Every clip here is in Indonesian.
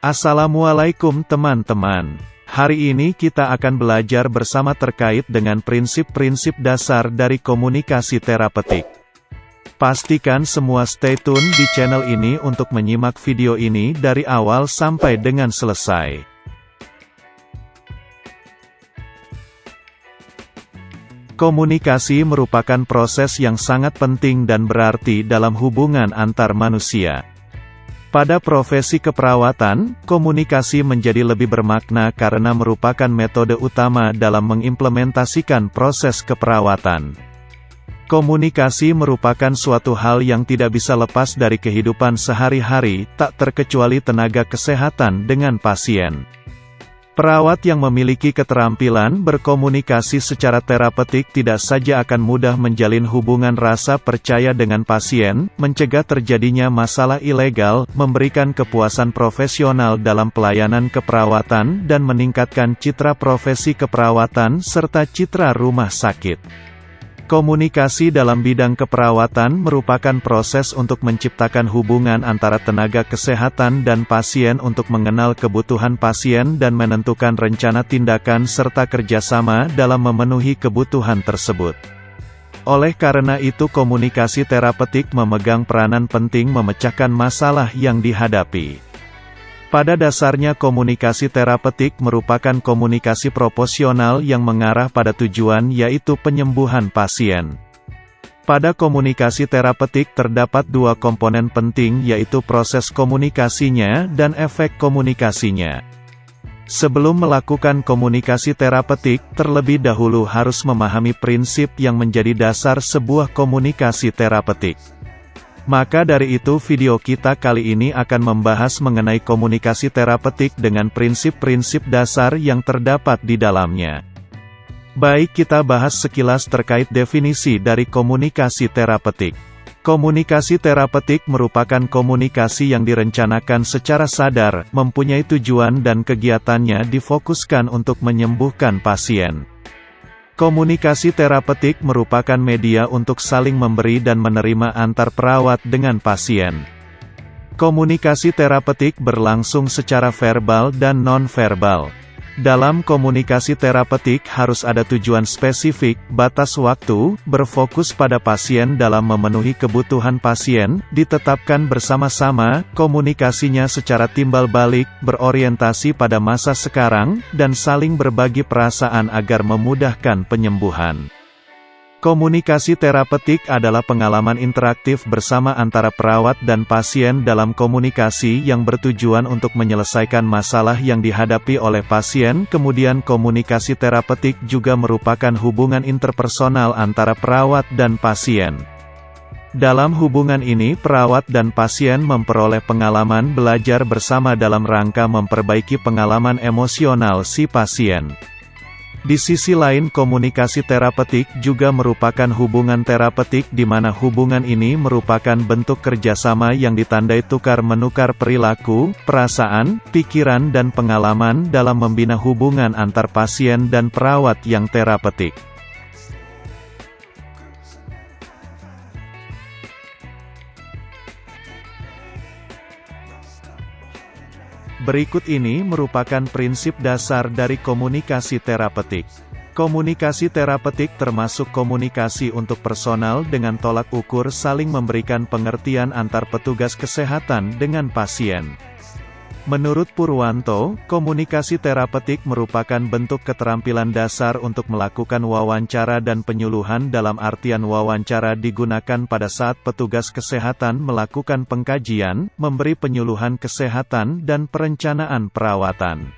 Assalamualaikum teman-teman. Hari ini kita akan belajar bersama terkait dengan prinsip-prinsip dasar dari komunikasi terapeutik. Pastikan semua stay tune di channel ini untuk menyimak video ini dari awal sampai dengan selesai. Komunikasi merupakan proses yang sangat penting dan berarti dalam hubungan antar manusia. Pada profesi keperawatan, komunikasi menjadi lebih bermakna karena merupakan metode utama dalam mengimplementasikan proses keperawatan. Komunikasi merupakan suatu hal yang tidak bisa lepas dari kehidupan sehari-hari, tak terkecuali tenaga kesehatan dengan pasien. Perawat yang memiliki keterampilan berkomunikasi secara terapeutik tidak saja akan mudah menjalin hubungan rasa percaya dengan pasien, mencegah terjadinya masalah ilegal, memberikan kepuasan profesional dalam pelayanan keperawatan dan meningkatkan citra profesi keperawatan serta citra rumah sakit. Komunikasi dalam bidang keperawatan merupakan proses untuk menciptakan hubungan antara tenaga kesehatan dan pasien untuk mengenal kebutuhan pasien dan menentukan rencana tindakan serta kerjasama dalam memenuhi kebutuhan tersebut. Oleh karena itu komunikasi terapeutik memegang peranan penting memecahkan masalah yang dihadapi. Pada dasarnya komunikasi terapeutik merupakan komunikasi proporsional yang mengarah pada tujuan yaitu penyembuhan pasien. Pada komunikasi terapeutik terdapat dua komponen penting yaitu proses komunikasinya dan efek komunikasinya. Sebelum melakukan komunikasi terapeutik, terlebih dahulu harus memahami prinsip yang menjadi dasar sebuah komunikasi terapeutik. Maka dari itu video kita kali ini akan membahas mengenai komunikasi terapeutik dengan prinsip-prinsip dasar yang terdapat di dalamnya. Baik, kita bahas sekilas terkait definisi dari komunikasi terapeutik. Komunikasi terapeutik merupakan komunikasi yang direncanakan secara sadar, mempunyai tujuan dan kegiatannya difokuskan untuk menyembuhkan pasien. Komunikasi terapeutik merupakan media untuk saling memberi dan menerima antar perawat dengan pasien. Komunikasi terapeutik berlangsung secara verbal dan non-verbal. Dalam komunikasi terapeutik harus ada tujuan spesifik, batas waktu, berfokus pada pasien dalam memenuhi kebutuhan pasien, ditetapkan bersama-sama, komunikasinya secara timbal balik, berorientasi pada masa sekarang, dan saling berbagi perasaan agar memudahkan penyembuhan. Komunikasi terapeutik adalah pengalaman interaktif bersama antara perawat dan pasien dalam komunikasi yang bertujuan untuk menyelesaikan masalah yang dihadapi oleh pasien. Kemudian komunikasi terapeutik juga merupakan hubungan interpersonal antara perawat dan pasien. Dalam hubungan ini perawat dan pasien memperoleh pengalaman belajar bersama dalam rangka memperbaiki pengalaman emosional si pasien. Di sisi lain komunikasi terapeutik juga merupakan hubungan terapeutik di mana hubungan ini merupakan bentuk kerjasama yang ditandai tukar-menukar perilaku, perasaan, pikiran dan pengalaman dalam membina hubungan antar pasien dan perawat yang terapeutik. Berikut ini merupakan prinsip dasar dari komunikasi terapeutik. Komunikasi terapeutik termasuk komunikasi untuk personal dengan tolak ukur saling memberikan pengertian antar petugas kesehatan dengan pasien. Menurut Purwanto, komunikasi terapeutik merupakan bentuk keterampilan dasar untuk melakukan wawancara dan penyuluhan dalam artian wawancara digunakan pada saat petugas kesehatan melakukan pengkajian, memberi penyuluhan kesehatan dan perencanaan perawatan.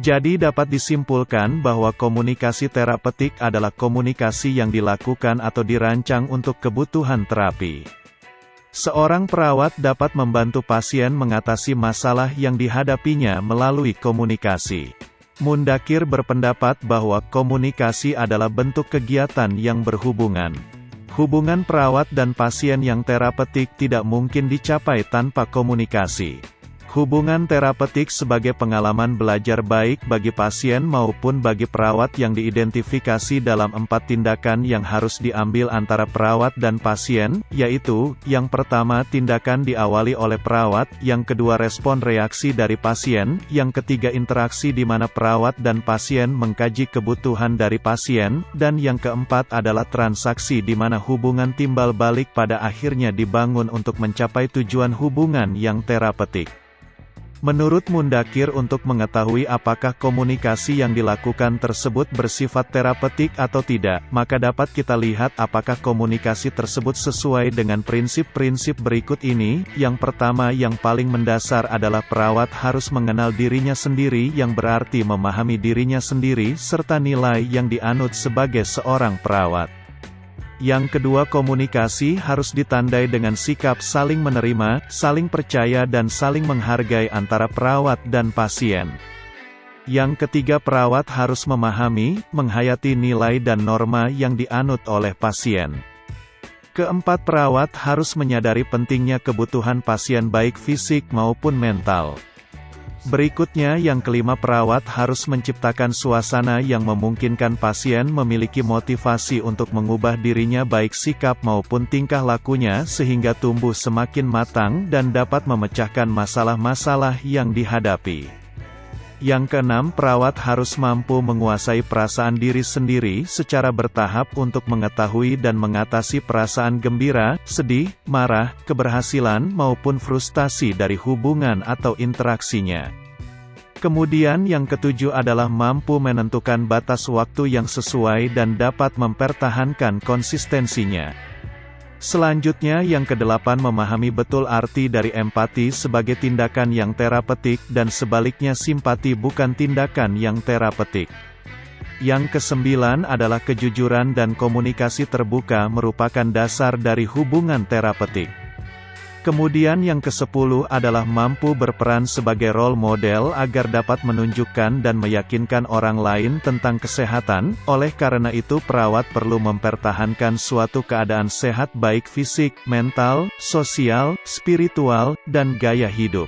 Jadi dapat disimpulkan bahwa komunikasi terapeutik adalah komunikasi yang dilakukan atau dirancang untuk kebutuhan terapi. Seorang perawat dapat membantu pasien mengatasi masalah yang dihadapinya melalui komunikasi. Mundakir berpendapat bahwa komunikasi adalah bentuk kegiatan yang berhubungan. Hubungan perawat dan pasien yang terapeutik tidak mungkin dicapai tanpa komunikasi. Hubungan terapeutik sebagai pengalaman belajar baik bagi pasien maupun bagi perawat yang diidentifikasi dalam 4 tindakan yang harus diambil antara perawat dan pasien, yaitu, yang pertama tindakan diawali oleh perawat, yang kedua respon reaksi dari pasien, yang ketiga interaksi di mana perawat dan pasien mengkaji kebutuhan dari pasien, dan yang keempat adalah transaksi di mana hubungan timbal balik pada akhirnya dibangun untuk mencapai tujuan hubungan yang terapeutik. Menurut Mundakir, untuk mengetahui apakah komunikasi yang dilakukan tersebut bersifat terapeutik atau tidak, maka dapat kita lihat apakah komunikasi tersebut sesuai dengan prinsip-prinsip berikut ini. Yang pertama, yang paling mendasar adalah perawat harus mengenal dirinya sendiri, yang berarti memahami dirinya sendiri serta nilai yang dianut sebagai seorang perawat. Yang kedua, komunikasi harus ditandai dengan sikap saling menerima, saling percaya dan saling menghargai antara perawat dan pasien. Yang ketiga, perawat harus memahami, menghayati nilai dan norma yang dianut oleh pasien. Keempat, perawat harus menyadari pentingnya kebutuhan pasien baik fisik maupun mental. Berikutnya, yang kelima, perawat harus menciptakan suasana yang memungkinkan pasien memiliki motivasi untuk mengubah dirinya baik sikap maupun tingkah lakunya sehingga tumbuh semakin matang dan dapat memecahkan masalah-masalah yang dihadapi. Yang keenam, perawat harus mampu menguasai perasaan diri sendiri secara bertahap untuk mengetahui dan mengatasi perasaan gembira, sedih, marah, keberhasilan maupun frustasi dari hubungan atau interaksinya. Kemudian yang ketujuh adalah mampu menentukan batas waktu yang sesuai dan dapat mempertahankan konsistensinya. Selanjutnya yang kedelapan, memahami betul arti dari empati sebagai tindakan yang terapeutik dan sebaliknya simpati bukan tindakan yang terapeutik. Yang kesembilan adalah kejujuran dan komunikasi terbuka merupakan dasar dari hubungan terapeutik. Kemudian yang ke-10 adalah mampu berperan sebagai role model agar dapat menunjukkan dan meyakinkan orang lain tentang kesehatan. Oleh karena itu, perawat perlu mempertahankan suatu keadaan sehat baik fisik, mental, sosial, spiritual, dan gaya hidup.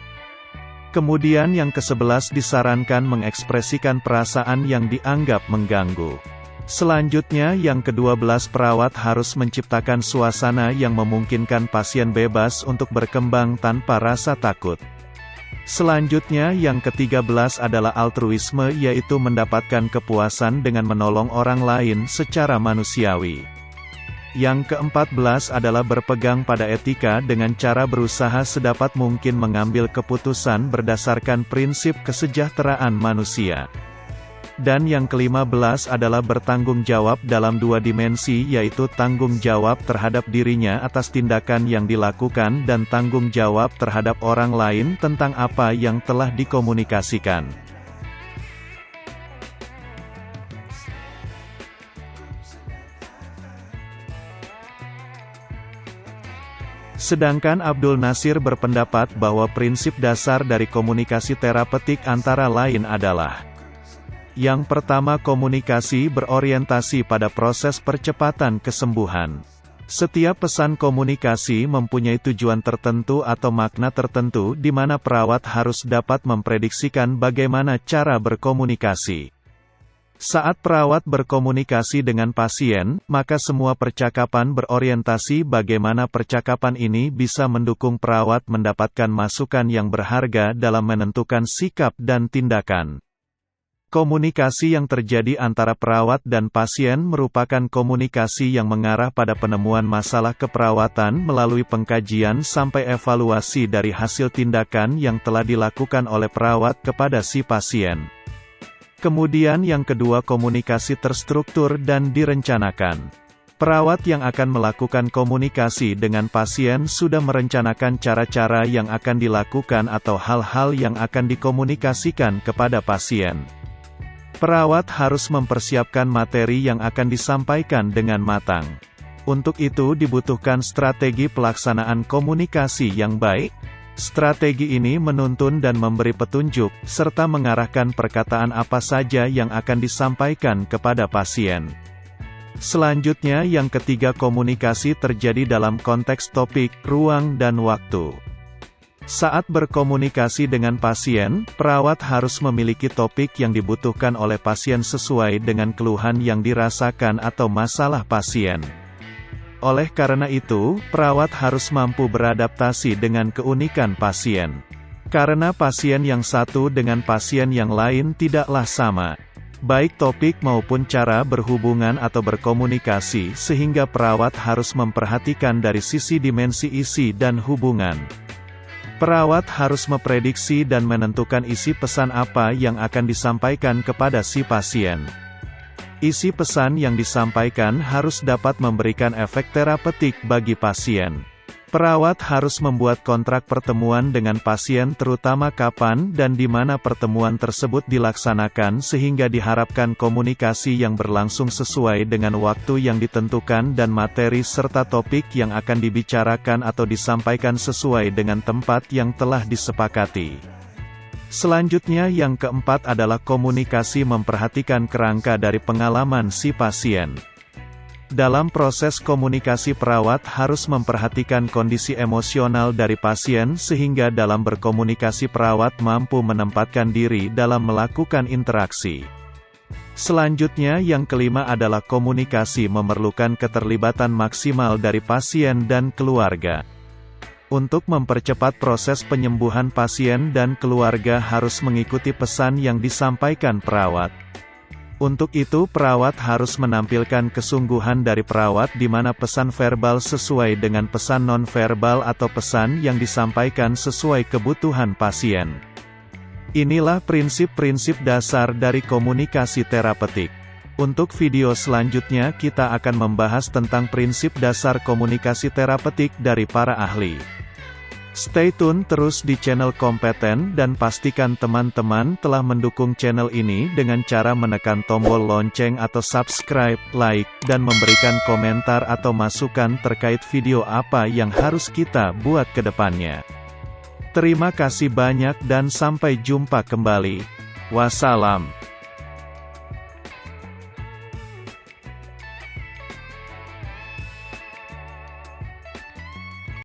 Kemudian yang ke-11 disarankan mengekspresikan perasaan yang dianggap mengganggu. Selanjutnya yang ke-12, perawat harus menciptakan suasana yang memungkinkan pasien bebas untuk berkembang tanpa rasa takut. Selanjutnya yang ke-13 adalah altruisme, yaitu mendapatkan kepuasan dengan menolong orang lain secara manusiawi. Yang ke-14 adalah berpegang pada etika dengan cara berusaha sedapat mungkin mengambil keputusan berdasarkan prinsip kesejahteraan manusia. Dan yang ke-15 adalah bertanggung jawab dalam 2 dimensi, yaitu tanggung jawab terhadap dirinya atas tindakan yang dilakukan dan tanggung jawab terhadap orang lain tentang apa yang telah dikomunikasikan. Sedangkan Abdul Nasir berpendapat bahwa prinsip dasar dari komunikasi terapeutik antara lain adalah: yang pertama, komunikasi berorientasi pada proses percepatan kesembuhan. Setiap pesan komunikasi mempunyai tujuan tertentu atau makna tertentu di mana perawat harus dapat memprediksikan bagaimana cara berkomunikasi. Saat perawat berkomunikasi dengan pasien, maka semua percakapan berorientasi bagaimana percakapan ini bisa mendukung perawat mendapatkan masukan yang berharga dalam menentukan sikap dan tindakan. Komunikasi yang terjadi antara perawat dan pasien merupakan komunikasi yang mengarah pada penemuan masalah keperawatan melalui pengkajian sampai evaluasi dari hasil tindakan yang telah dilakukan oleh perawat kepada si pasien. Kemudian yang kedua, komunikasi terstruktur dan direncanakan. Perawat yang akan melakukan komunikasi dengan pasien sudah merencanakan cara-cara yang akan dilakukan atau hal-hal yang akan dikomunikasikan kepada pasien. Perawat harus mempersiapkan materi yang akan disampaikan dengan matang. Untuk itu dibutuhkan strategi pelaksanaan komunikasi yang baik. Strategi ini menuntun dan memberi petunjuk, serta mengarahkan perkataan apa saja yang akan disampaikan kepada pasien. Selanjutnya yang ketiga, komunikasi terjadi dalam konteks topik, ruang dan waktu. Saat berkomunikasi dengan pasien, perawat harus memiliki topik yang dibutuhkan oleh pasien sesuai dengan keluhan yang dirasakan atau masalah pasien. Oleh karena itu, perawat harus mampu beradaptasi dengan keunikan pasien. Karena pasien yang satu dengan pasien yang lain tidaklah sama, baik topik maupun cara berhubungan atau berkomunikasi, sehingga perawat harus memperhatikan dari sisi dimensi isi dan hubungan. Perawat harus memprediksi dan menentukan isi pesan apa yang akan disampaikan kepada si pasien. Isi pesan yang disampaikan harus dapat memberikan efek terapeutik bagi pasien. Perawat harus membuat kontrak pertemuan dengan pasien, terutama kapan dan di mana pertemuan tersebut dilaksanakan, sehingga diharapkan komunikasi yang berlangsung sesuai dengan waktu yang ditentukan dan materi serta topik yang akan dibicarakan atau disampaikan sesuai dengan tempat yang telah disepakati. Selanjutnya yang keempat adalah komunikasi memperhatikan kerangka dari pengalaman si pasien. Dalam proses komunikasi, perawat harus memperhatikan kondisi emosional dari pasien sehingga dalam berkomunikasi perawat mampu menempatkan diri dalam melakukan interaksi. Selanjutnya yang kelima adalah komunikasi memerlukan keterlibatan maksimal dari pasien dan keluarga. Untuk mempercepat proses penyembuhan, pasien dan keluarga harus mengikuti pesan yang disampaikan perawat. Untuk itu perawat harus menampilkan kesungguhan dari perawat di mana pesan verbal sesuai dengan pesan nonverbal atau pesan yang disampaikan sesuai kebutuhan pasien. Inilah prinsip-prinsip dasar dari komunikasi terapeutik. Untuk video selanjutnya kita akan membahas tentang prinsip dasar komunikasi terapeutik dari para ahli. Stay tune terus di channel Kompeten dan pastikan teman-teman telah mendukung channel ini dengan cara menekan tombol lonceng atau subscribe, like, dan memberikan komentar atau masukan terkait video apa yang harus kita buat ke depannya. Terima kasih banyak dan sampai jumpa kembali. Wassalam.